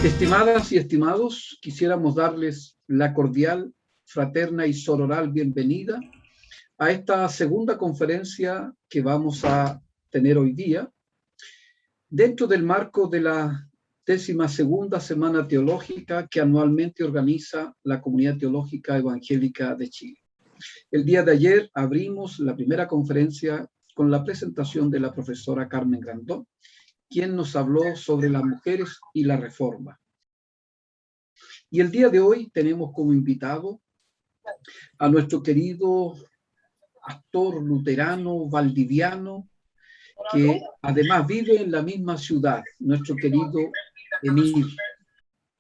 Estimadas y estimados, quisiéramos darles la cordial, fraterna y sororal bienvenida a esta segunda conferencia que vamos a tener hoy día, dentro del marco de la 12ª Semana Teológica que anualmente organiza la Comunidad Teológica Evangélica de Chile. El día de ayer abrimos la primera conferencia con la presentación de la profesora Carmen Grandón, quien nos habló sobre las mujeres y la reforma. Y el día de hoy tenemos como invitado a nuestro querido pastor luterano valdiviano, que además vive en la misma ciudad, nuestro querido Emir.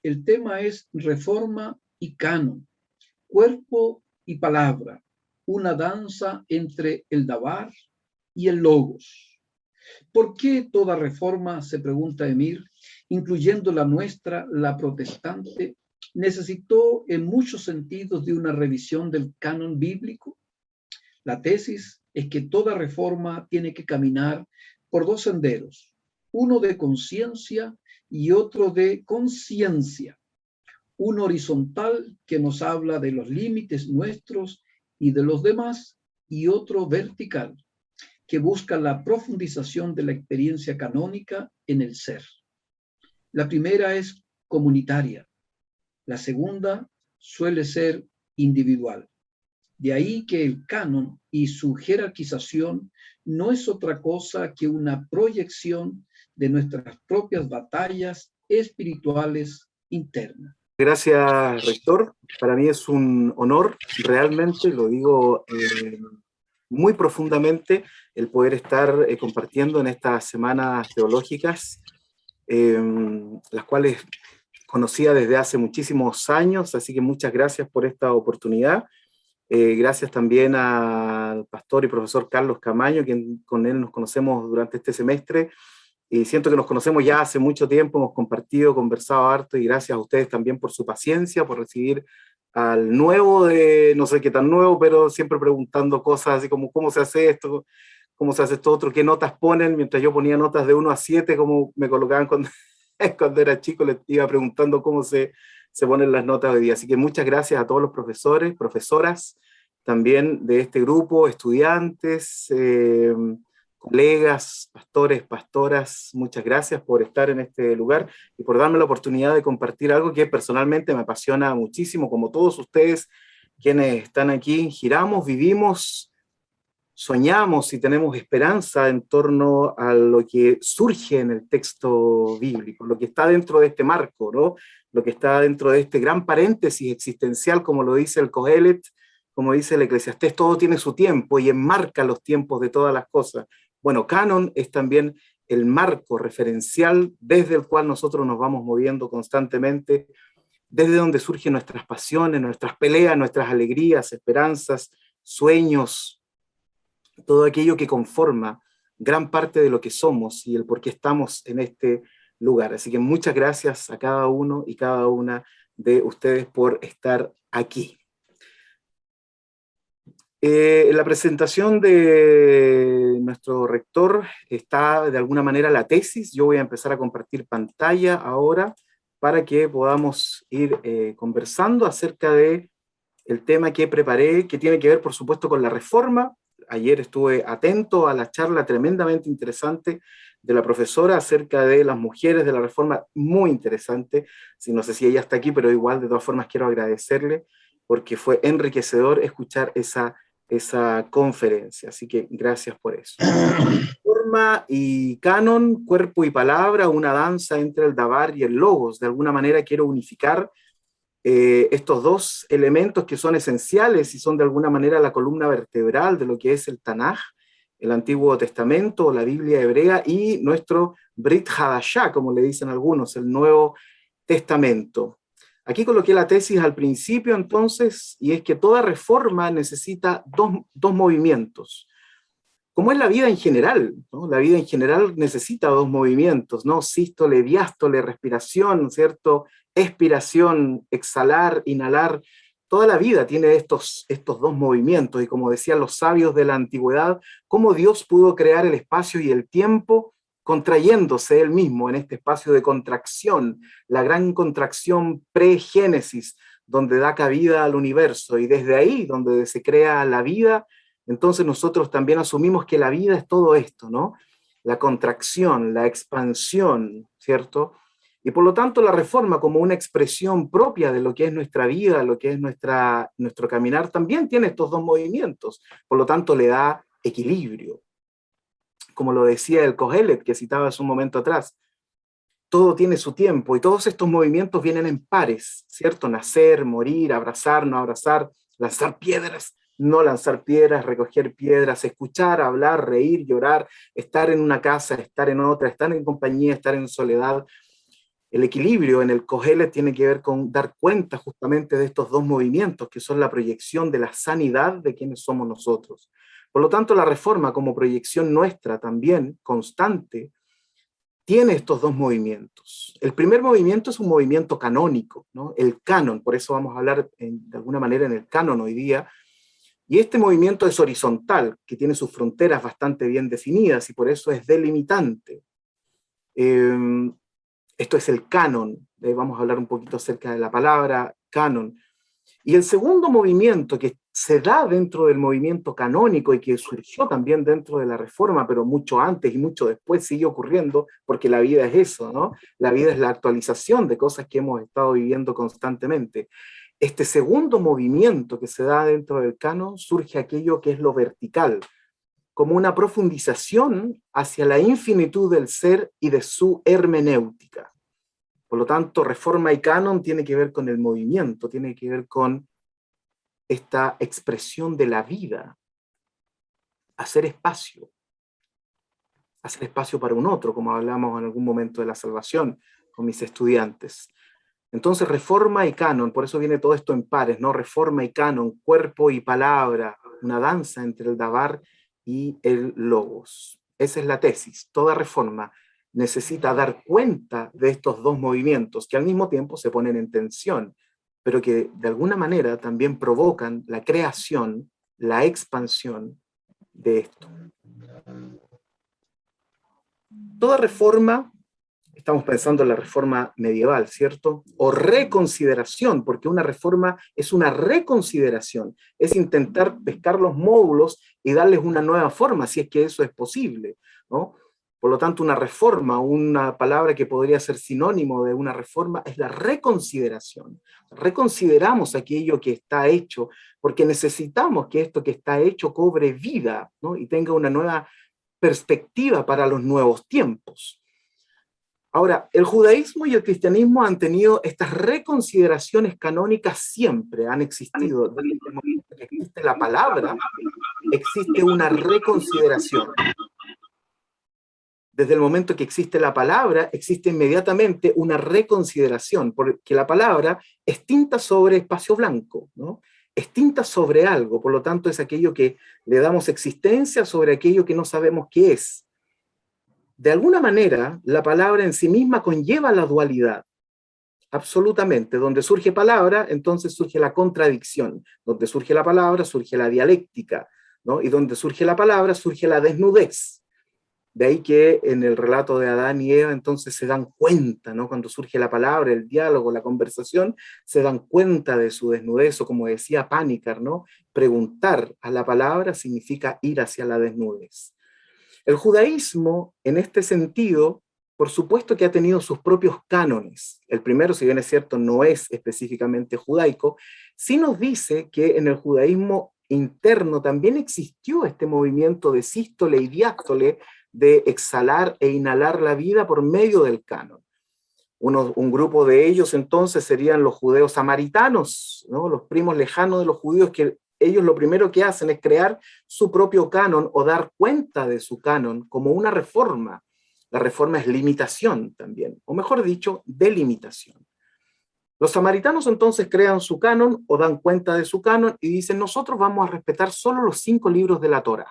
El tema es reforma y canon, cuerpo y palabra, una danza entre el Dabar y el Logos. ¿Por qué toda reforma, se pregunta Emir, incluyendo la nuestra, la protestante, necesitó en muchos sentidos de una revisión del canon bíblico? La tesis es que toda reforma tiene que caminar por dos senderos, uno de conciencia y otro de conciencia. Uno horizontal que nos habla de los límites nuestros y de los demás, y otro vertical que busca la profundización de la experiencia canónica en el ser. La primera es comunitaria, la segunda suele ser individual. De ahí que el canon y su jerarquización no es otra cosa que una proyección de nuestras propias batallas espirituales internas. Gracias, rector. Para mí es un honor, realmente, lo digo muy profundamente, el poder estar compartiendo en estas semanas teológicas, las cuales conocía desde hace muchísimos años, así que muchas gracias por esta oportunidad. Gracias también al pastor y profesor Carlos Camaño, quien con él nos conocemos durante este semestre, y siento que nos conocemos ya hace mucho tiempo, hemos compartido, conversado harto, y gracias a ustedes también por su paciencia, por recibir al nuevo de, no sé qué tan nuevo, pero siempre preguntando cosas así como cómo se hace esto, cómo se hace esto otro, qué notas ponen, mientras yo ponía notas de 1 a 7, como me colocaban cuando era chico, les iba preguntando cómo se ponen las notas hoy día. Así que muchas gracias a todos los profesores, profesoras, también de este grupo, estudiantes, colegas, pastores, pastoras, muchas gracias por estar en este lugar y por darme la oportunidad de compartir algo que personalmente me apasiona muchísimo, como todos ustedes quienes están aquí. Giramos, vivimos, soñamos y tenemos esperanza en torno a lo que surge en el texto bíblico, lo que está dentro de este marco, ¿no? Lo que está dentro de este gran paréntesis existencial, como lo dice el Coelet, como dice el Eclesiastés, todo tiene su tiempo y enmarca los tiempos de todas las cosas. Bueno, canon es también el marco referencial desde el cual nosotros nos vamos moviendo constantemente, desde donde surgen nuestras pasiones, nuestras peleas, nuestras alegrías, esperanzas, sueños, todo aquello que conforma gran parte de lo que somos y el por qué estamos en este lugar. Así que muchas gracias a cada uno y cada una de ustedes por estar aquí. En la presentación de nuestro rector está de alguna manera la tesis. Yo voy a empezar a compartir pantalla ahora para que podamos ir conversando acerca de el tema que preparé, que tiene que ver por supuesto con la reforma. Ayer estuve atento a la charla tremendamente interesante de la profesora acerca de las mujeres de la reforma, muy interesante. No sé si ella está aquí, pero igual de todas formas quiero agradecerle porque fue enriquecedor escuchar esa conferencia, así que gracias por eso. Forma y canon, cuerpo y palabra, una danza entre el Dabar y el Logos. De alguna manera quiero unificar estos dos elementos que son esenciales y son de alguna manera la columna vertebral de lo que es el Tanaj, el Antiguo Testamento, la Biblia hebrea, y nuestro Brit Hadashah, como le dicen algunos, el Nuevo Testamento. Aquí coloqué la tesis al principio entonces, y es que toda reforma necesita dos movimientos. Como es la vida en general, ¿no? La vida en general necesita dos movimientos, ¿no? Sístole, diástole, respiración, ¿cierto? Expiración, exhalar, inhalar. Toda la vida tiene estos dos movimientos, y como decían los sabios de la antigüedad, cómo Dios pudo crear el espacio y el tiempo contrayéndose él mismo en este espacio de contracción, la gran contracción pre-génesis, donde da cabida al universo, y desde ahí, donde se crea la vida, entonces nosotros también asumimos que la vida es todo esto, ¿no? La contracción, la expansión, ¿cierto? Y por lo tanto la reforma como una expresión propia de lo que es nuestra vida, lo que es nuestro caminar, también tiene estos dos movimientos, por lo tanto le da equilibrio. Como lo decía el Kohelet, que citaba hace un momento atrás, todo tiene su tiempo y todos estos movimientos vienen en pares, ¿cierto? Nacer, morir, abrazar, no abrazar, lanzar piedras, no lanzar piedras, recoger piedras, escuchar, hablar, reír, llorar, estar en una casa, estar en otra, estar en compañía, estar en soledad. El equilibrio en el Kohelet tiene que ver con dar cuenta justamente de estos dos movimientos, que son la proyección de la sanidad de quienes somos nosotros. Por lo tanto, la reforma como proyección nuestra también, constante, tiene estos dos movimientos. El primer movimiento es un movimiento canónico, ¿no? El canon, por eso vamos a hablar de alguna manera en el canon hoy día, y este movimiento es horizontal, que tiene sus fronteras bastante bien definidas y por eso es delimitante. Esto es el canon, vamos a hablar un poquito acerca de la palabra canon. Y el segundo movimiento que se da dentro del movimiento canónico y que surgió también dentro de la Reforma, pero mucho antes y mucho después sigue ocurriendo, porque la vida es eso, ¿no? La vida es la actualización de cosas que hemos estado viviendo constantemente. Este segundo movimiento que se da dentro del canon surge aquello que es lo vertical, como una profundización hacia la infinitud del ser y de su hermenéutica. Por lo tanto, reforma y canon tiene que ver con el movimiento, tiene que ver con esta expresión de la vida, hacer espacio para un otro, como hablamos en algún momento de la salvación con mis estudiantes. Entonces, reforma y canon, por eso viene todo esto en pares, ¿no? Reforma y canon, cuerpo y palabra, una danza entre el dabar y el logos. Esa es la tesis. Toda reforma necesita dar cuenta de estos dos movimientos que al mismo tiempo se ponen en tensión, pero que de alguna manera también provocan la creación, la expansión de esto. Toda reforma, estamos pensando en la reforma medieval, ¿cierto? O reconsideración, porque una reforma es una reconsideración, es intentar pescar los módulos y darles una nueva forma, si es que eso es posible, ¿no? Por lo tanto, una reforma, una palabra que podría ser sinónimo de una reforma, es la reconsideración. Reconsideramos aquello que está hecho, porque necesitamos que esto que está hecho cobre vida, ¿no? Y tenga una nueva perspectiva para los nuevos tiempos. Ahora, el judaísmo y el cristianismo han tenido estas reconsideraciones canónicas siempre, han existido. Desde el momento que existe la palabra, existe una reconsideración. Desde el momento que existe la palabra, existe inmediatamente una reconsideración, porque la palabra es tinta sobre espacio blanco, ¿no? Es tinta sobre algo, por lo tanto es aquello que le damos existencia sobre aquello que no sabemos qué es. De alguna manera, la palabra en sí misma conlleva la dualidad, absolutamente. Donde surge palabra, entonces surge la contradicción. Donde surge la palabra, surge la dialéctica, ¿no? Y donde surge la palabra, surge la desnudez. De ahí que en el relato de Adán y Eva entonces se dan cuenta, ¿no? Cuando surge la palabra, el diálogo, la conversación, se dan cuenta de su desnudez, o como decía Panikkar, ¿no? Preguntar a la palabra significa ir hacia la desnudez. El judaísmo, en este sentido, por supuesto que ha tenido sus propios cánones. El primero, si bien es cierto, no es específicamente judaico, sí nos dice que en el judaísmo interno también existió este movimiento de sístole y diástole, de exhalar e inhalar la vida por medio del canon. Un grupo de ellos entonces serían los judeos samaritanos, ¿no? Los primos lejanos de los judíos, que ellos lo primero que hacen es crear su propio canon o dar cuenta de su canon como una reforma. La reforma es limitación también, o mejor dicho, delimitación. Los samaritanos entonces crean su canon o dan cuenta de su canon y dicen: nosotros vamos a respetar solo los 5 libros de la Torá.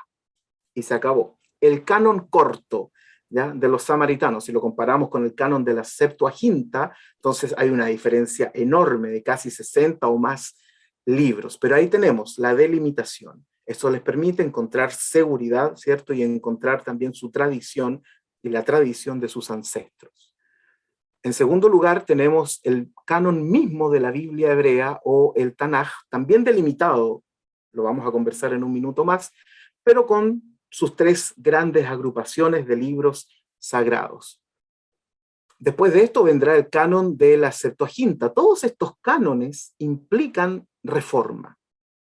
Y se acabó. El canon corto, ¿ya?, de los samaritanos, si lo comparamos con el canon de la Septuaginta, entonces hay una diferencia enorme de casi 60 o más libros, pero ahí tenemos la delimitación. Eso les permite encontrar seguridad, ¿cierto? Y encontrar también su tradición y la tradición de sus ancestros. En segundo lugar, tenemos el canon mismo de la Biblia hebrea o el Tanaj, también delimitado, lo vamos a conversar en un minuto más, pero con sus tres grandes agrupaciones de libros sagrados. Después de esto vendrá el canon de la Septuaginta. Todos estos cánones implican reforma.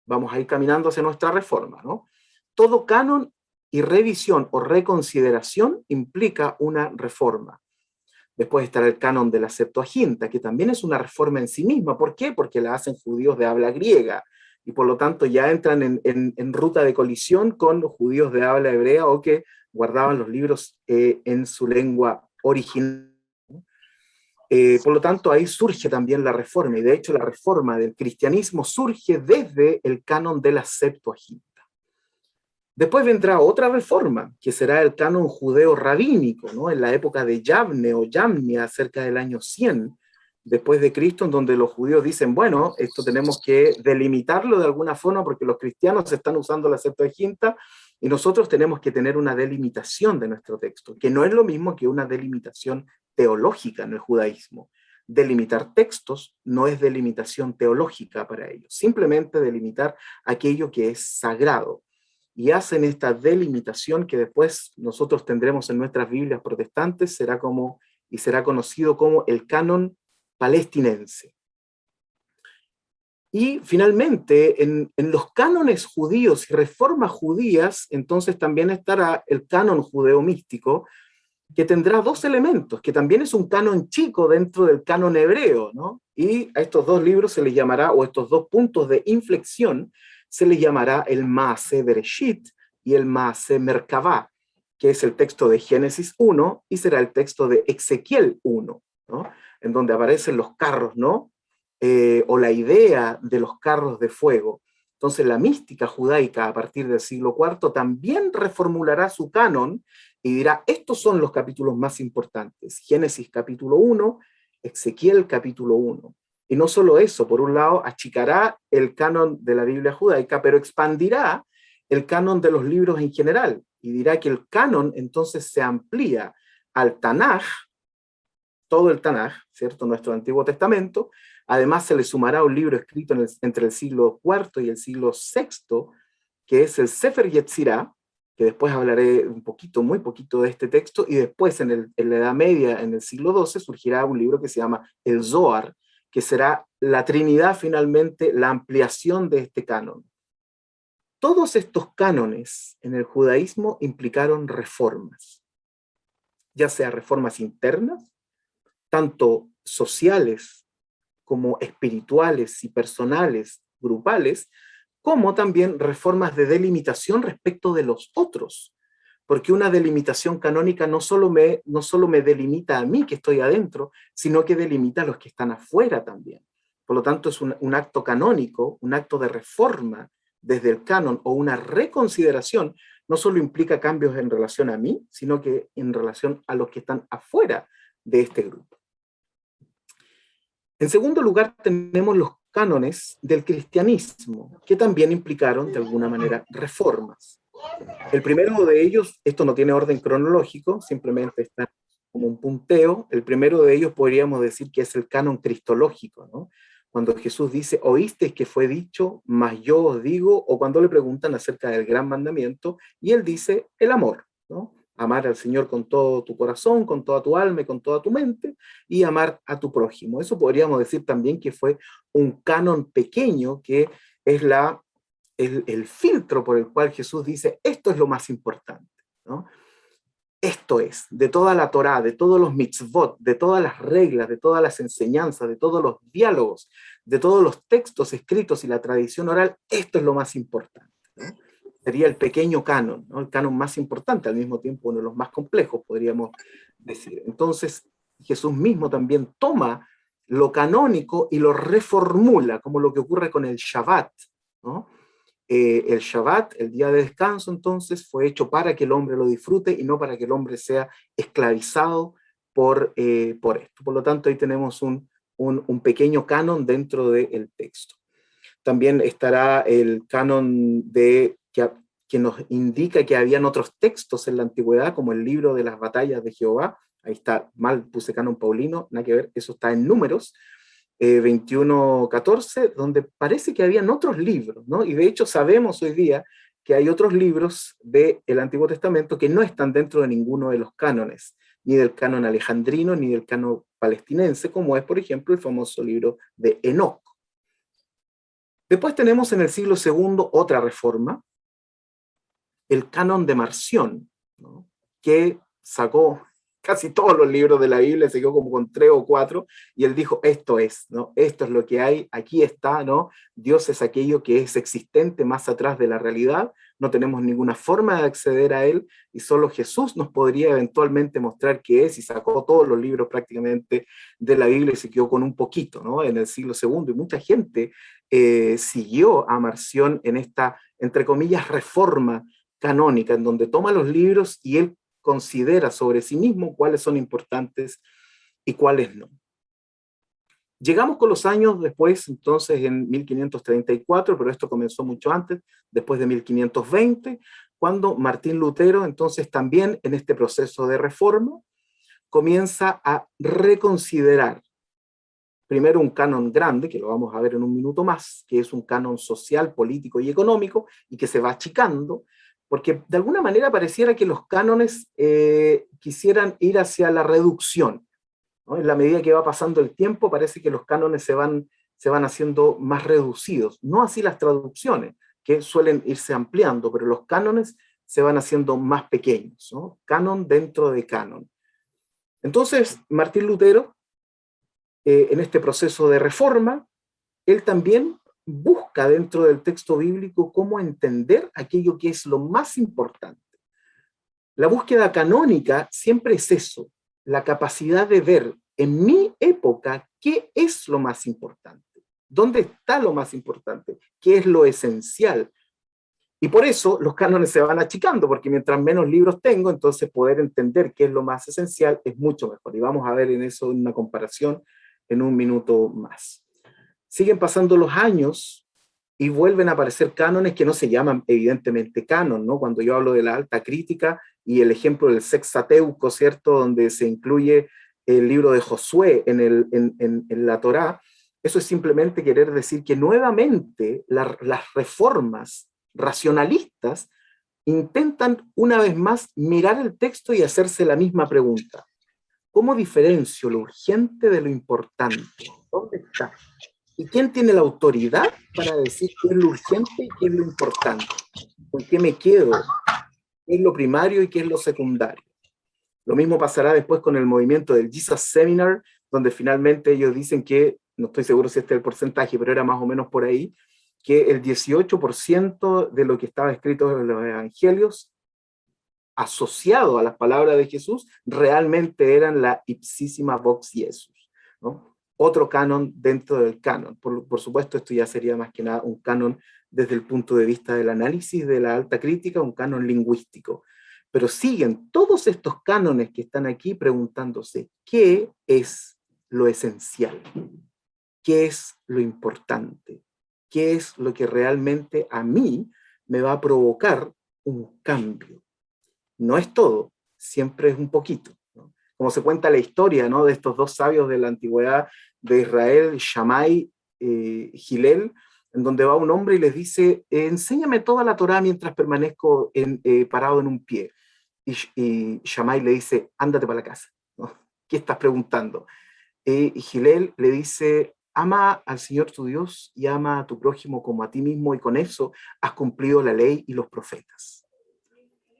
Vamos a ir caminando hacia nuestra reforma, ¿no? Todo canon y revisión o reconsideración implica una reforma. Después estará el canon de la Septuaginta, que también es una reforma en sí misma. ¿Por qué? Porque la hacen judíos de habla griega, y por lo tanto ya entran en ruta de colisión con los judíos de habla hebrea o que guardaban los libros en su lengua original. Por lo tanto, ahí surge también la reforma, y de hecho la reforma del cristianismo surge desde el canon de la Septuaginta. Después vendrá otra reforma, que será el canon judeo rabínico, ¿no? En la época de Yavne o Yamnia, cerca del año 100 después de Cristo, en donde los judíos dicen, bueno, esto tenemos que delimitarlo de alguna forma porque los cristianos están usando la Septuaginta y nosotros tenemos que tener una delimitación de nuestro texto, que no es lo mismo que una delimitación teológica en el judaísmo. Delimitar textos no es delimitación teológica para ellos, simplemente delimitar aquello que es sagrado. Y hacen esta delimitación que después nosotros tendremos en nuestras Biblias protestantes, será conocido como el canon palestinense. Y finalmente, en los cánones judíos y reformas judías, entonces también estará el canon judeo místico, que tendrá dos elementos, que también es un canon chico dentro del canon hebreo, ¿no? Y a estos dos libros se les llamará, o estos dos puntos de inflexión, se les llamará el Maaseh Bereshit y el Maaseh Merkavá, que es el texto de Génesis 1 y será el texto de Ezequiel 1, ¿no? En donde aparecen los carros, ¿no? O la idea de los carros de fuego. Entonces la mística judaica a partir del siglo IV también reformulará su canon y dirá, estos son los capítulos más importantes, Génesis capítulo 1, Ezequiel capítulo 1. Y no solo eso, por un lado, achicará el canon de la Biblia judaica, pero expandirá el canon de los libros en general, y dirá que el canon entonces se amplía al Tanaj, todo el Tanaj, ¿cierto? Nuestro Antiguo Testamento. Además se le sumará un libro escrito entre el siglo IV y el siglo VI, que es el Sefer Yetzirah, que después hablaré un poquito, muy poquito de este texto, y después en la Edad Media, en el siglo XII, surgirá un libro que se llama el Zohar, que será la Trinidad finalmente, la ampliación de este canon. Todos estos cánones en el judaísmo implicaron reformas, ya sea reformas internas, tanto sociales como espirituales y personales, grupales, como también reformas de delimitación respecto de los otros, porque una delimitación canónica no solo me delimita a mí que estoy adentro, sino que delimita a los que están afuera también. Por lo tanto, es un acto canónico, un acto de reforma desde el canon o una reconsideración, no solo implica cambios en relación a mí, sino que en relación a los que están afuera de este grupo. En segundo lugar, tenemos los cánones del cristianismo, que también implicaron, de alguna manera, reformas. El primero de ellos, esto no tiene orden cronológico, simplemente está como un punteo. El primero de ellos podríamos decir que es el canon cristológico, ¿no? Cuando Jesús dice, oísteis que fue dicho, mas yo os digo, o cuando le preguntan acerca del gran mandamiento, y él dice, el amor, ¿no? Amar al Señor con todo tu corazón, con toda tu alma y con toda tu mente, y amar a tu prójimo. Eso podríamos decir también que fue un canon pequeño, que es el filtro por el cual Jesús dice, esto es lo más importante, ¿no? Esto es, de toda la Torá, de todos los mitzvot, de todas las reglas, de todas las enseñanzas, de todos los diálogos, de todos los textos escritos y la tradición oral, esto es lo más importante, ¿no? Sería el pequeño canon, ¿no? El canon más importante, al mismo tiempo uno de los más complejos, podríamos decir. Entonces, Jesús mismo también toma lo canónico y lo reformula, como lo que ocurre con el Shabbat, ¿no? El Shabbat, el día de descanso, entonces, fue hecho para que el hombre lo disfrute y no para que el hombre sea esclavizado por esto. Por lo tanto, ahí tenemos un pequeño canon dentro del texto. También estará el canon que que nos indica que habían otros textos en la antigüedad, como el libro de las batallas de Jehová. Ahí está, mal puse canon paulino, nada que ver, eso está en Números 21:14, donde parece que habían otros libros, ¿no? Y de hecho sabemos hoy día que hay otros libros del Antiguo Testamento que no están dentro de ninguno de los cánones, ni del canon alejandrino, ni del canon palestinense, como es, por ejemplo, el famoso libro de Enoc. Después tenemos en el siglo II otra reforma, el canon de Marción, ¿no? Que sacó casi todos los libros de la Biblia, se quedó como con 3 o 4, y él dijo, esto es, ¿no? Esto es lo que hay, aquí está, ¿no? Dios es aquello que es existente más atrás de la realidad, no tenemos ninguna forma de acceder a él, y solo Jesús nos podría eventualmente mostrar qué es, y sacó todos los libros prácticamente de la Biblia y se quedó con un poquito, ¿no? En el siglo II, y mucha gente siguió a Marción en esta, entre comillas, reforma canónica, en donde toma los libros y él considera sobre sí mismo cuáles son importantes y cuáles no. Llegamos con los años después, entonces en 1534, pero esto comenzó mucho antes, después de 1520, cuando Martín Lutero, entonces también en este proceso de reforma, comienza a reconsiderar primero un canon grande, que lo vamos a ver en un minuto más, que es un canon social, político y económico, y que se va achicando, porque de alguna manera pareciera que los cánones quisieran ir hacia la reducción, ¿no? En la medida que va pasando el tiempo, parece que los cánones se van haciendo más reducidos. No así las traducciones, que suelen irse ampliando, pero los cánones se van haciendo más pequeños, ¿no? Canon dentro de canon. Entonces, Martín Lutero, en este proceso de reforma, él también busca dentro del texto bíblico cómo entender aquello que es lo más importante. La búsqueda canónica siempre es eso, la capacidad de ver en mi época qué es lo más importante, dónde está lo más importante, qué es lo esencial. Y por eso los cánones se van achicando, porque mientras menos libros tengo, entonces poder entender qué es lo más esencial es mucho mejor. Y vamos a ver en eso una comparación en un minuto más. Siguen pasando los años y vuelven a aparecer cánones que no se llaman evidentemente canon, ¿no? Cuando yo hablo de la alta crítica y el ejemplo del Sextateuco, ¿cierto? Donde se incluye el libro de Josué en la Torá, eso es simplemente querer decir que nuevamente las reformas racionalistas intentan una vez más mirar el texto y hacerse la misma pregunta. ¿Cómo diferencio lo urgente de lo importante? ¿Dónde está? ¿Y quién tiene la autoridad para decir qué es lo urgente y qué es lo importante? ¿Con qué me quedo? ¿Qué es lo primario y qué es lo secundario? Lo mismo pasará después con el movimiento del Jesus Seminar, donde finalmente ellos dicen que, no estoy seguro si este es el porcentaje, pero era más o menos por ahí, que el 18% de lo que estaba escrito en los evangelios asociado a las palabras de Jesús, realmente eran la ipsísima vox Jesús, ¿no? Otro canon dentro del canon. Por supuesto, esto ya sería más que nada un canon desde el punto de vista del análisis de la alta crítica, un canon lingüístico. Pero siguen todos estos cánones que están aquí preguntándose, ¿qué es lo esencial? ¿Qué es lo importante? ¿Qué es lo que realmente a mí me va a provocar un cambio? No es todo, siempre es un poquito, ¿no? Como se cuenta la historia, ¿no? De estos dos sabios de la antigüedad de Israel, Shammai, Gilel, en donde va un hombre y les dice, enséñame toda la Torá mientras permanezco parado en un pie. Y Shammai le dice, ándate para la casa, ¿no? ¿Qué estás preguntando? Y Gilel le dice, ama al Señor tu Dios y ama a tu prójimo como a ti mismo, y con eso has cumplido la ley y los profetas.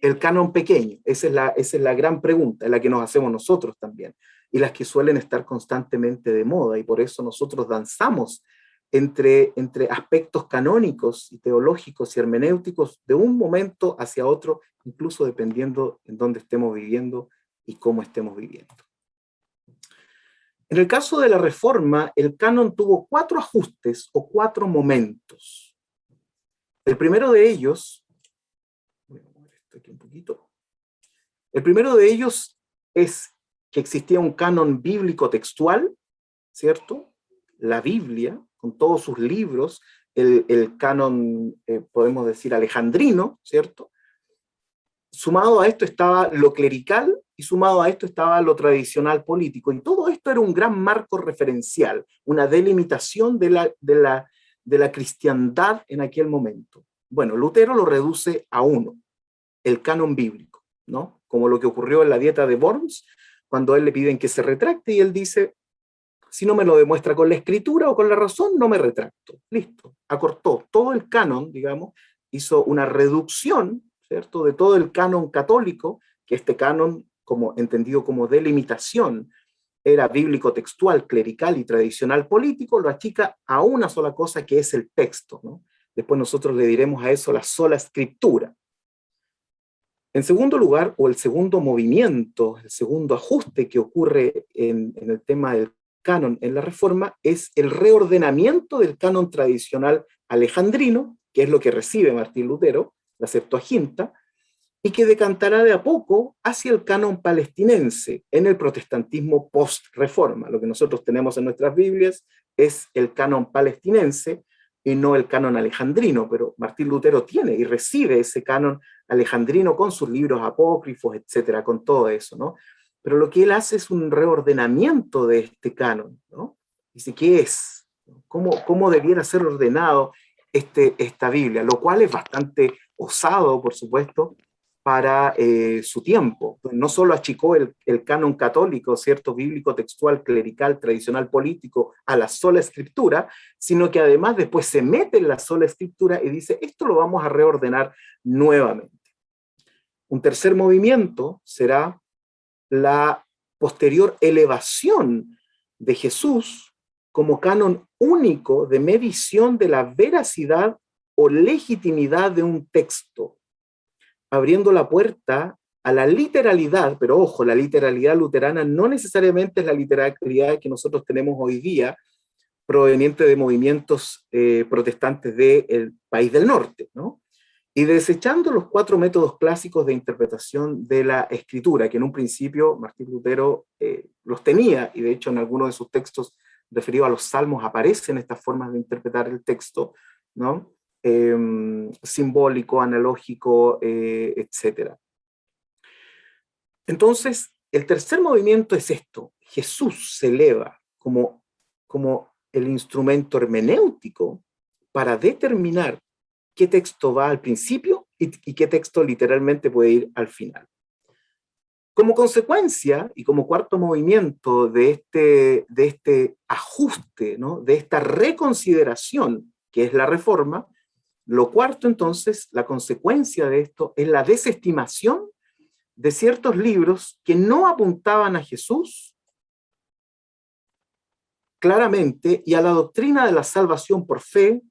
El canon pequeño, esa es la gran pregunta, la que nos hacemos nosotros también, y las que suelen estar constantemente de moda, y por eso nosotros danzamos entre aspectos canónicos y teológicos y hermenéuticos de un momento hacia otro, incluso dependiendo en dónde estemos viviendo y cómo estemos viviendo. En el caso de la Reforma, el canon tuvo 4 ajustes o 4 momentos. El primero de ellos, aquí un poquito. El primero de ellos es que existía un canon bíblico textual, ¿cierto? La Biblia, con todos sus libros, el canon, podemos decir, alejandrino, ¿cierto? Sumado a esto estaba lo clerical y sumado a esto estaba lo tradicional político. Y todo esto era un gran marco referencial, una delimitación de la cristiandad en aquel momento. Bueno, Lutero lo reduce a uno, el canon bíblico, ¿no? Como lo que ocurrió en la dieta de Worms, cuando a él le piden que se retracte y él dice, si no me lo demuestra con la escritura o con la razón, no me retracto. Listo, acortó todo el canon, digamos, hizo una reducción, ¿cierto?, de todo el canon católico, que este canon, como entendido como delimitación, era bíblico textual, clerical y tradicional político, lo achica a una sola cosa que es el texto, ¿no? Después nosotros le diremos a eso la sola escritura. En segundo lugar, o el segundo movimiento, el segundo ajuste que ocurre en el tema del canon en la Reforma, es el reordenamiento del canon tradicional alejandrino, que es lo que recibe Martín Lutero, la Septuaginta, y que decantará de a poco hacia el canon palestinense en el protestantismo post-reforma. Lo que nosotros tenemos en nuestras Biblias es el canon palestinense y no el canon alejandrino, pero Martín Lutero tiene y recibe ese canon alejandrino con sus libros apócrifos, etcétera, con todo eso, ¿no? Pero lo que él hace es un reordenamiento de este canon, ¿no? Dice, ¿qué es? ¿Cómo debiera ser ordenado esta Biblia? Lo cual es bastante osado, por supuesto, para su tiempo. No solo achicó el canon católico, ¿cierto?, bíblico, textual, clerical, tradicional, político, a la sola escritura, sino que además después se mete en la sola escritura y dice, esto lo vamos a reordenar nuevamente. Un tercer movimiento será la posterior elevación de Jesús como canon único de medición de la veracidad o legitimidad de un texto, abriendo la puerta a la literalidad, pero ojo, la literalidad luterana no necesariamente es la literalidad que nosotros tenemos hoy día, proveniente de movimientos protestantes del país del norte, ¿no? Y desechando los 4 métodos clásicos de interpretación de la escritura, que en un principio Martín Lutero los tenía, y de hecho en algunos de sus textos referidos a los salmos aparecen estas formas de interpretar el texto, ¿no? Simbólico, analógico, etc. Entonces, el tercer movimiento es esto: Jesús se eleva como el instrumento hermenéutico para determinar qué texto va al principio y qué texto literalmente puede ir al final. Como consecuencia, y como cuarto movimiento de este ajuste, ¿no?, de esta reconsideración que es la Reforma, lo cuarto entonces, la consecuencia de esto es la desestimación de ciertos libros que no apuntaban a Jesús claramente y a la doctrina de la salvación por fe,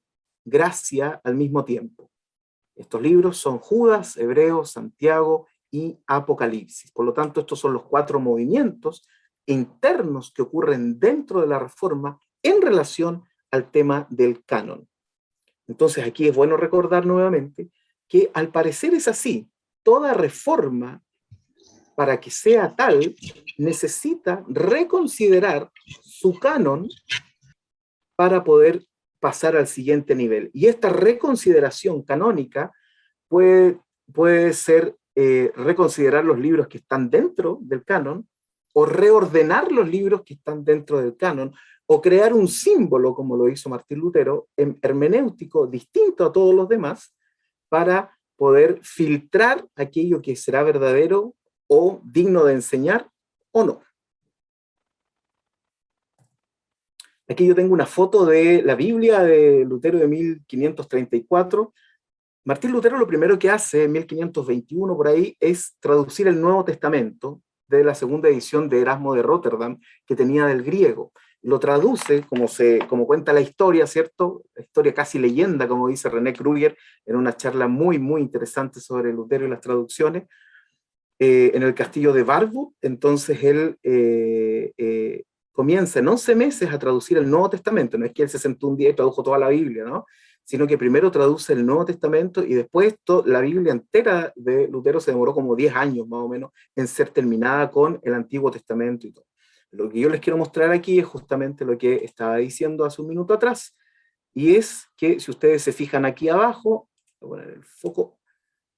gracia al mismo tiempo. Estos libros son Judas, Hebreos, Santiago y Apocalipsis. Por lo tanto, estos son los 4 movimientos internos que ocurren dentro de la Reforma en relación al tema del canon. Entonces, aquí es bueno recordar nuevamente que al parecer es así. Toda reforma, para que sea tal, necesita reconsiderar su canon para poder pasar al siguiente nivel. Y esta reconsideración canónica puede ser reconsiderar los libros que están dentro del canon, o reordenar los libros que están dentro del canon, o crear un símbolo, como lo hizo Martín Lutero, hermenéutico, distinto a todos los demás, para poder filtrar aquello que será verdadero o digno de enseñar o no. Aquí yo tengo una foto de la Biblia de Lutero de 1534. Martín Lutero lo primero que hace en 1521 por ahí es traducir el Nuevo Testamento de la segunda edición de Erasmo de Rotterdam, que tenía del griego. Lo traduce, como cuenta la historia, ¿cierto? La historia casi leyenda, como dice René Kruger, en una charla muy, muy interesante sobre Lutero y las traducciones, en el castillo de Warburg. Entonces él comienza en 11 meses a traducir el Nuevo Testamento. No es que él se sentó un día y tradujo toda la Biblia, ¿no?, sino que primero traduce el Nuevo Testamento y después la Biblia entera de Lutero se demoró como 10 años más o menos en ser terminada con el Antiguo Testamento y todo. Lo que yo les quiero mostrar aquí es justamente lo que estaba diciendo hace un minuto atrás, y es que si ustedes se fijan aquí abajo, voy a poner el foco,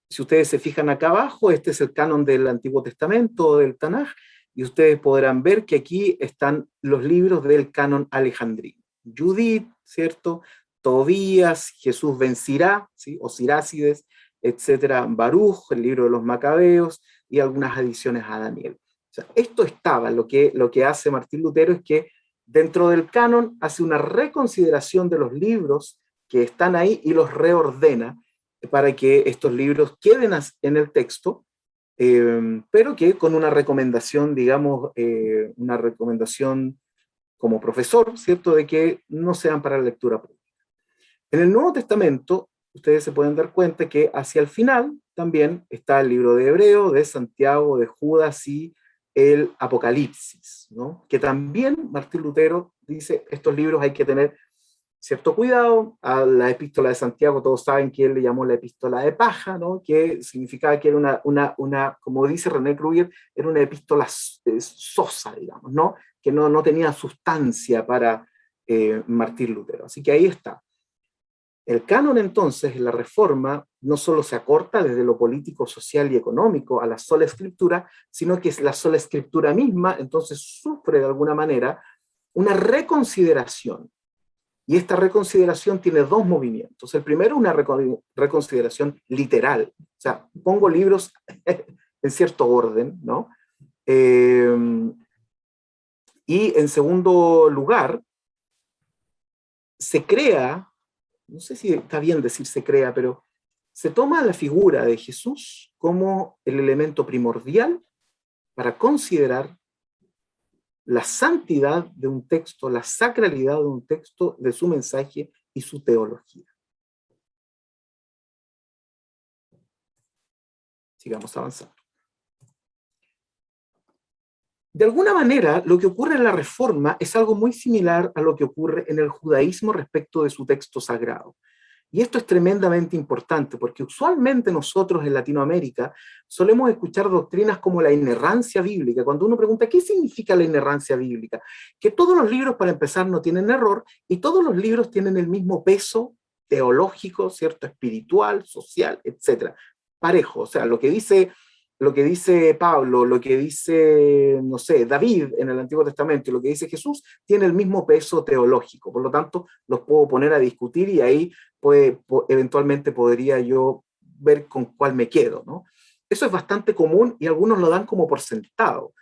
si ustedes se fijan acá abajo, este es el canon del Antiguo Testamento, del Tanaj, y ustedes podrán ver que aquí están los libros del canon alejandrino. Judith, ¿cierto? Tobías, Jesús vencirá, ¿sí? O Sirácides, etcétera, Baruch, el libro de los Macabeos, y algunas adiciones a Daniel. O sea, esto estaba, lo que hace Martín Lutero es que dentro del canon hace una reconsideración de los libros que están ahí y los reordena para que estos libros queden en el texto, pero que con una recomendación, digamos, una recomendación como profesor, ¿cierto?, de que no sean para la lectura pública. En el Nuevo Testamento, ustedes se pueden dar cuenta que hacia el final también está el libro de Hebreo, de Santiago, de Judas y el Apocalipsis, ¿no? Que también Martín Lutero dice, estos libros hay que tener cierto cuidado. A la epístola de Santiago todos saben que él le llamó la epístola de paja, ¿no? Que significaba que era una como dice René Kruger, era una epístola sosa, digamos, ¿no? Que no tenía sustancia para Martín Lutero. Así que ahí está. El canon entonces, la reforma, no solo se acorta desde lo político, social y económico a la sola escritura, sino que es la sola escritura misma, entonces sufre de alguna manera una reconsideración. Y esta reconsideración tiene dos movimientos. El primero, una reconsideración literal. O sea, pongo libros en cierto orden, ¿no? Y en segundo lugar, se crea, no sé si está bien decir se crea, pero se toma la figura de Jesús como el elemento primordial para considerar la santidad de un texto, la sacralidad de un texto, de su mensaje y su teología. Sigamos avanzando. De alguna manera, lo que ocurre en la Reforma es algo muy similar a lo que ocurre en el judaísmo respecto de su texto sagrado. Y esto es tremendamente importante, porque usualmente nosotros en Latinoamérica solemos escuchar doctrinas como la inerrancia bíblica. Cuando uno pregunta, ¿qué significa la inerrancia bíblica? Que todos los libros, para empezar, no tienen error, y todos los libros tienen el mismo peso teológico, ¿cierto? Espiritual, social, etc. Parejo, o sea, lo que dice Pablo, lo que dice, no sé, David en el Antiguo Testamento y lo que dice Jesús, tiene el mismo peso teológico. Por lo tanto, los puedo poner a discutir y ahí eventualmente podría yo ver con cuál me quedo, ¿no? Eso es bastante común y algunos lo dan como por sentado.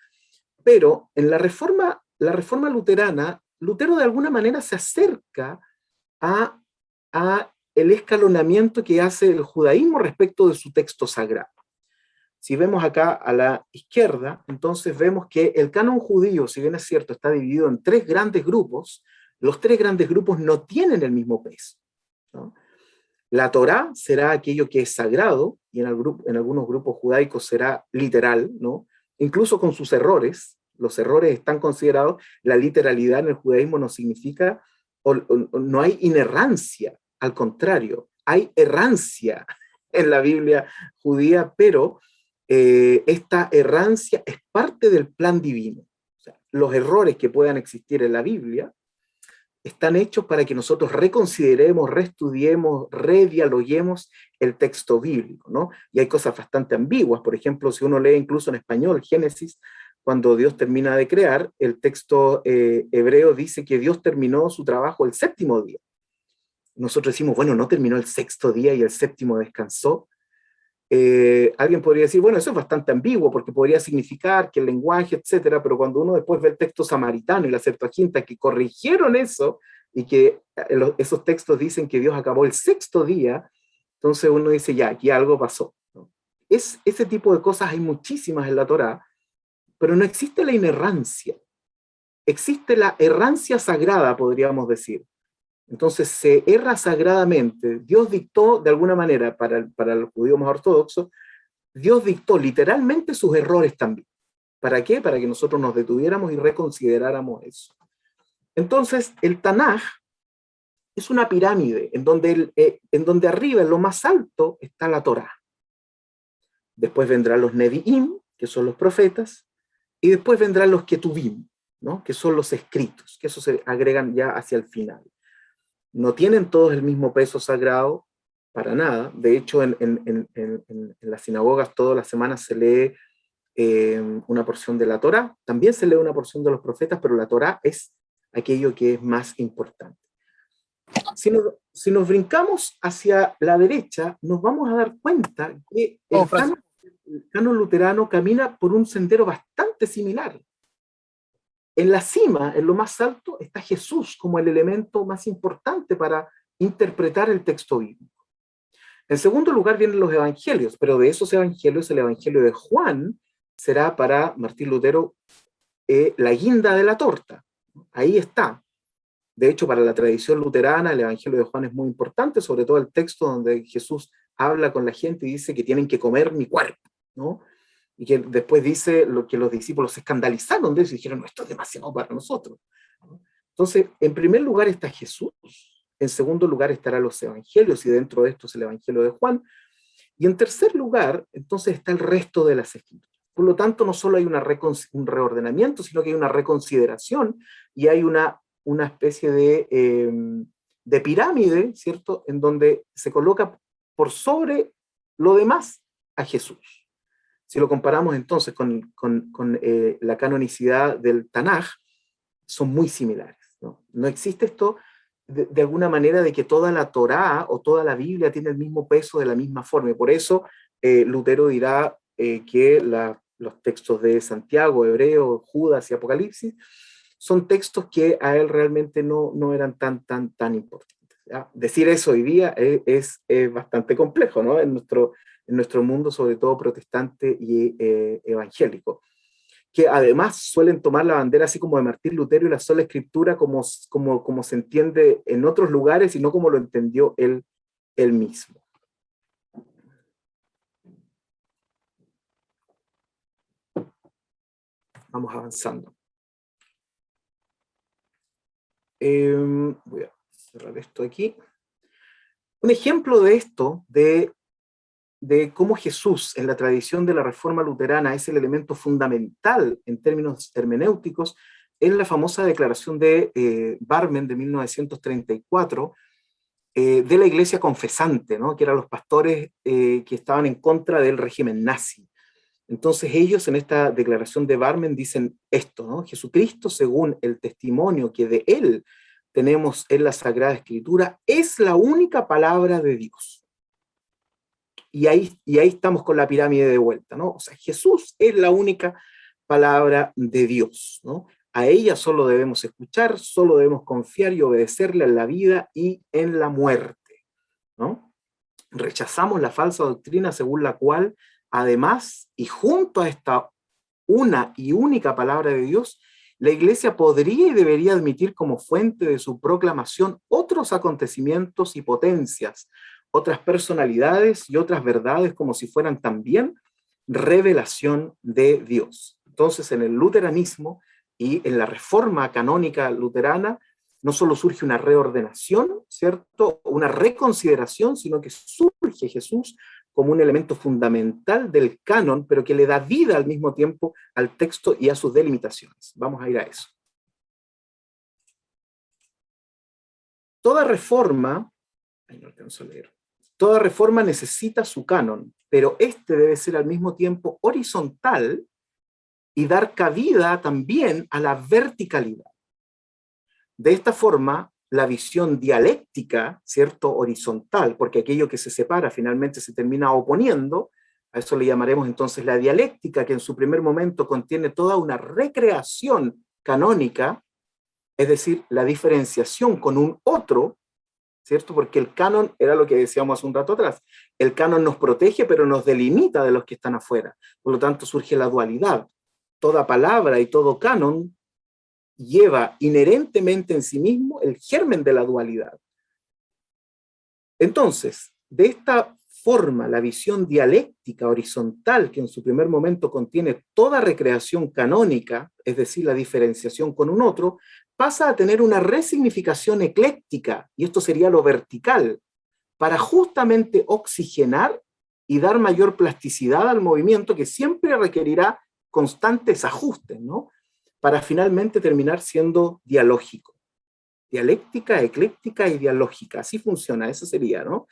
Pero en la reforma luterana, Lutero de alguna manera se acerca a el escalonamiento que hace el judaísmo respecto de su texto sagrado. Si vemos acá a la izquierda, entonces vemos que el canon judío, si bien es cierto, está dividido en tres grandes grupos, los tres grandes grupos no tienen el mismo peso, ¿no? La Torá será aquello que es sagrado, y en algunos grupos judaicos será literal, ¿no? Incluso con sus errores, los errores están considerados, la literalidad en el judaísmo no significa, no hay inerrancia, al contrario, hay errancia en la Biblia judía, pero esta errancia es parte del plan divino. O sea, los errores que puedan existir en la Biblia están hechos para que nosotros reconsideremos, reestudiemos, redialoguemos el texto bíblico, ¿no? Y hay cosas bastante ambiguas. Por ejemplo, si uno lee incluso en español Génesis, cuando Dios termina de crear, el texto hebreo dice que Dios terminó su trabajo el séptimo día. Nosotros decimos, bueno, ¿no terminó el sexto día y el séptimo descansó? Alguien podría decir, bueno, eso es bastante ambiguo, porque podría significar que el lenguaje, etcétera, pero cuando uno después ve el texto samaritano y la Septuaginta, que corrigieron eso, y que esos textos dicen que Dios acabó el sexto día, entonces uno dice, ya, aquí algo pasó, ¿no? Ese tipo de cosas hay muchísimas en la Torá, pero no existe la inerrancia, existe la errancia sagrada, podríamos decir. Entonces se erra sagradamente. Dios dictó, de alguna manera, para los judíos más ortodoxos, Dios dictó literalmente sus errores también. ¿Para qué? Para que nosotros nos detuviéramos y reconsideráramos eso. Entonces, el Tanaj es una pirámide en donde arriba, en lo más alto, está la Torá. Después vendrán los Nevi'im, que son los profetas, y después vendrán los Ketuvim, ¿no? Que son los escritos, que eso se agregan ya hacia el final. no tienen todos el mismo peso sagrado, para nada. De hecho, en las sinagogas todas las semanas se lee una porción de la Torá, también se lee una porción de los profetas, pero la Torá es aquello que es más importante. Si nos brincamos hacia la derecha, nos vamos a dar cuenta que el canon luterano camina por un sendero bastante similar. En la cima, en lo más alto, está Jesús como el elemento más importante para interpretar el texto bíblico. En segundo lugar vienen los evangelios, pero de esos evangelios, el evangelio de Juan será para Martín Lutero la guinda de la torta. Ahí está. De hecho, para la tradición luterana, el evangelio de Juan es muy importante, sobre todo el texto donde Jesús habla con la gente y dice que tienen que comer mi cuerpo, ¿no? Y que después dice lo que los discípulos se escandalizaron de eso y dijeron, no, esto es demasiado para nosotros. Entonces, en primer lugar está Jesús, en segundo lugar estarán los evangelios, y dentro de esto es el evangelio de Juan, y en tercer lugar, entonces está el resto de las escrituras. Por lo tanto, no solo hay un reordenamiento, sino que hay una reconsideración, y hay una especie de pirámide, ¿cierto?, en donde se coloca por sobre lo demás a Jesús. Si lo comparamos entonces con la canonicidad del Tanaj, son muy similares, ¿no? No existe esto de alguna manera de que toda la Torá o toda la Biblia tiene el mismo peso de la misma forma, y por eso Lutero dirá que los textos de Santiago, Hebreo, Judas y Apocalipsis son textos que a él realmente no eran tan importantes, ¿ya? Decir eso hoy día es bastante complejo, ¿no? En nuestro mundo, sobre todo protestante y evangélico, que además suelen tomar la bandera así como de Martín Lutero y la sola escritura como se entiende en otros lugares y no como lo entendió él mismo. Vamos avanzando. Voy a cerrar esto aquí. Un ejemplo de esto, de cómo Jesús en la tradición de la Reforma luterana es el elemento fundamental en términos hermenéuticos, es la famosa declaración de Barmen de 1934, de la iglesia confesante, ¿no?, que eran los pastores que estaban en contra del régimen nazi. Entonces ellos en esta declaración de Barmen dicen esto, ¿no? Jesucristo, según el testimonio que de él tenemos en la Sagrada Escritura, es la única palabra de Dios. Y ahí estamos con la pirámide de vuelta, ¿no? O sea, Jesús es la única palabra de Dios, ¿no? A ella solo debemos escuchar, solo debemos confiar y obedecerle en la vida y en la muerte, ¿no? Rechazamos la falsa doctrina según la cual, además, y junto a esta una y única palabra de Dios, la Iglesia podría y debería admitir como fuente de su proclamación otros acontecimientos y potencias, otras personalidades y otras verdades como si fueran también revelación de Dios. Entonces, en el luteranismo y en la reforma canónica luterana, no solo surge una reordenación, ¿cierto?, una reconsideración, sino que surge Jesús como un elemento fundamental del canon, pero que le da vida al mismo tiempo al texto y a sus delimitaciones. Vamos a ir a eso. Toda reforma, no alcanzo a leer. Toda reforma necesita su canon, pero este debe ser al mismo tiempo horizontal y dar cabida también a la verticalidad. De esta forma, la visión dialéctica, ¿cierto?, horizontal, porque aquello que se separa finalmente se termina oponiendo, a eso le llamaremos entonces la dialéctica, que en su primer momento contiene toda una recreación canónica, es decir, la diferenciación con un otro, ¿cierto? Porque el canon era lo que decíamos hace un rato atrás. El canon nos protege, pero nos delimita de los que están afuera. Por lo tanto, surge la dualidad. Toda palabra y todo canon lleva inherentemente en sí mismo el germen de la dualidad. Entonces, de esta forma, la visión dialéctica horizontal, que en su primer momento contiene toda recreación canónica, es decir, la diferenciación con un otro, pasa a tener una resignificación ecléctica, y esto sería lo vertical, para justamente oxigenar y dar mayor plasticidad al movimiento que siempre requerirá constantes ajustes, ¿no?, para finalmente terminar siendo dialógico. dialéctica, ecléctica y dialógica. Así funciona, eso sería, ¿no?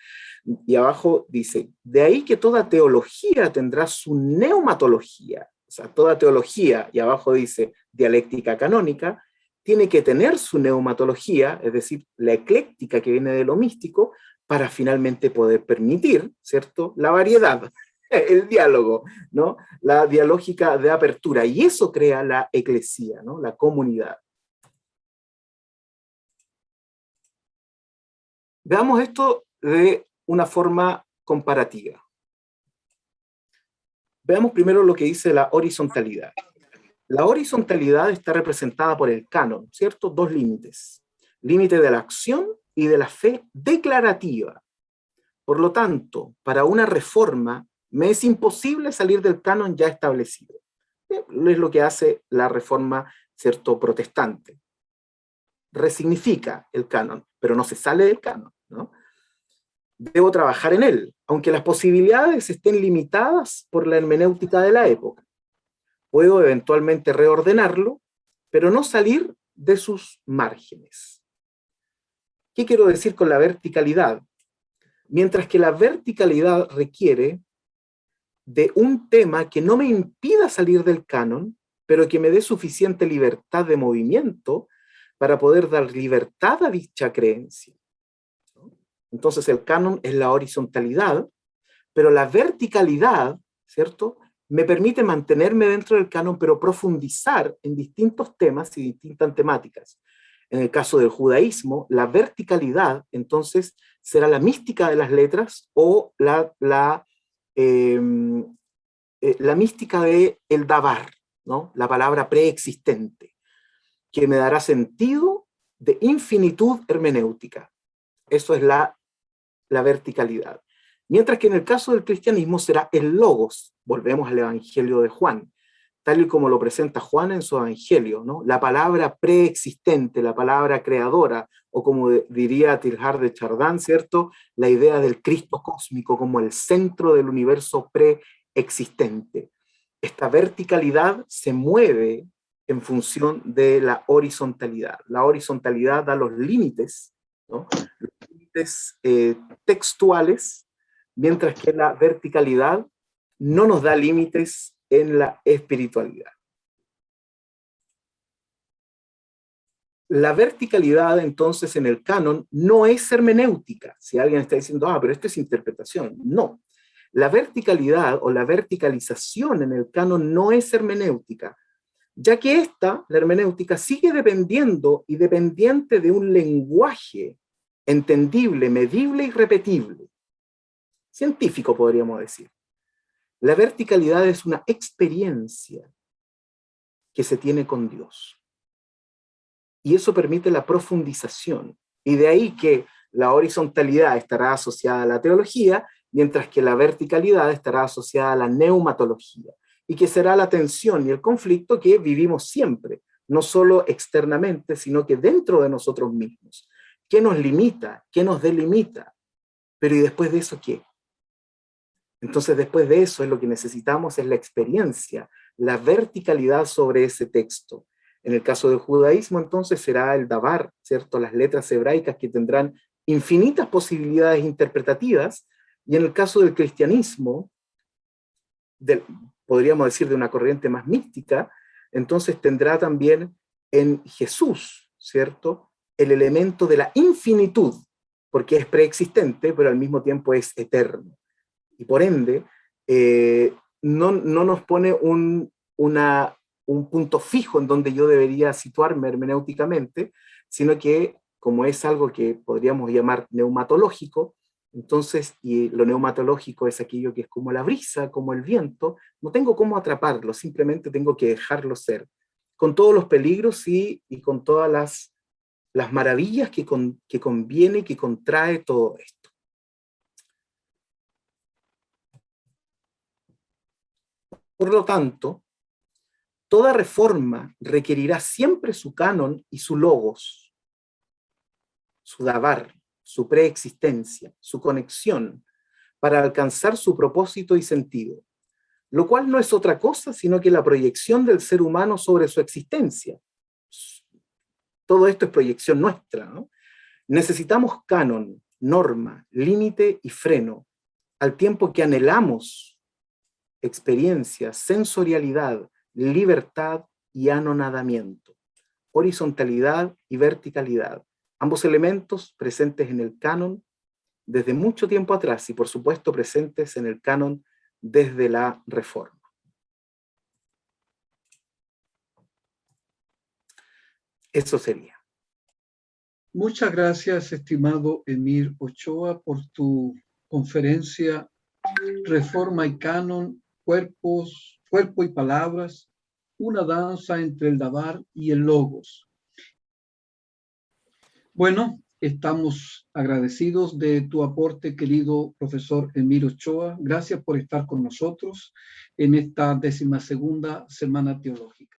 Y abajo dice, de ahí que toda teología tendrá su neumatología, o sea, toda teología, y abajo dice dialéctica canónica, tiene que tener su neumatología, es decir, la ecléctica que viene de lo místico, para finalmente poder permitir, ¿cierto?, la variedad, el diálogo, ¿no?, la dialógica de apertura, y eso crea la eclesía, ¿no?, la comunidad. Veamos esto de una forma comparativa. Veamos primero lo que dice la horizontalidad. La horizontalidad está representada por el canon, ¿cierto? Dos límites. Límite de la acción y de la fe declarativa. Por lo tanto, para una reforma me es imposible salir del canon ya establecido. Es lo que hace la reforma, ¿cierto?, protestante. Resignifica el canon, pero no se sale del canon, ¿no? Debo trabajar en él, aunque las posibilidades estén limitadas por la hermenéutica de la época. Puedo eventualmente reordenarlo, pero no salir de sus márgenes. ¿Qué quiero decir con la verticalidad? Mientras que la verticalidad requiere de un tema que no me impida salir del canon, pero que me dé suficiente libertad de movimiento para poder dar libertad a dicha creencia. Entonces el canon es la horizontalidad, pero la verticalidad, ¿cierto?, me permite mantenerme dentro del canon, pero profundizar en distintos temas y distintas temáticas. En el caso del judaísmo, la verticalidad, entonces, será la mística de las letras o la mística de el davar, ¿no?, la palabra preexistente, que me dará sentido de infinitud hermenéutica. Eso es la verticalidad. Mientras que en el caso del cristianismo será el logos. Volvemos al Evangelio de Juan, tal y como lo presenta Juan en su Evangelio, ¿no? La palabra preexistente, la palabra creadora, o como diría Teilhard de Chardin, ¿cierto?, la idea del Cristo cósmico como el centro del universo preexistente. Esta verticalidad se mueve en función de la horizontalidad. La horizontalidad da los límites, ¿no?, los límites textuales, mientras que la verticalidad no nos da límites en la espiritualidad. La verticalidad, entonces, en el canon no es hermenéutica. Si alguien está diciendo, pero esto es interpretación. No. La verticalidad o la verticalización en el canon no es hermenéutica, ya que esta, la hermenéutica, sigue dependiendo y dependiente de un lenguaje entendible, medible y repetible. Científico, podríamos decir. La verticalidad es una experiencia que se tiene con Dios. Y eso permite la profundización. Y de ahí que la horizontalidad estará asociada a la teología, mientras que la verticalidad estará asociada a la neumatología. Y que será la tensión y el conflicto que vivimos siempre, no solo externamente, sino que dentro de nosotros mismos. ¿Qué nos limita? ¿Qué nos delimita? Pero ¿y después de eso qué? Entonces, después de eso, lo que necesitamos es la experiencia, la verticalidad sobre ese texto. En el caso del judaísmo, entonces, será el davar, ¿cierto?, las letras hebraicas que tendrán infinitas posibilidades interpretativas, y en el caso del cristianismo, podríamos decir de una corriente más mística, entonces tendrá también en Jesús, ¿cierto?, el elemento de la infinitud, porque es preexistente, pero al mismo tiempo es eterno. Y por ende, no nos pone un punto fijo en donde yo debería situarme hermenéuticamente, sino que, como es algo que podríamos llamar neumatológico, entonces, y lo neumatológico es aquello que es como la brisa, como el viento, no tengo cómo atraparlo, simplemente tengo que dejarlo ser, con todos los peligros y con todas las maravillas que conviene y que contrae todo esto. Por lo tanto, toda reforma requerirá siempre su canon y su logos, su davar, su preexistencia, su conexión, para alcanzar su propósito y sentido, lo cual no es otra cosa sino que la proyección del ser humano sobre su existencia. todo esto es proyección nuestra, ¿no? Necesitamos canon, norma, límite y freno, al tiempo que anhelamos experiencia, sensorialidad, libertad y anonadamiento, horizontalidad y verticalidad, ambos elementos presentes en el canon desde mucho tiempo atrás y por supuesto presentes en el canon desde la Reforma. Eso sería. Muchas gracias, estimado Emir Ochoa, por tu conferencia Reforma y Canon, cuerpo y palabras, una danza entre el Dabar y el Logos. Bueno, estamos agradecidos de tu aporte, querido profesor Emir Ochoa. Gracias por estar con nosotros en esta 12ª Semana Teológica.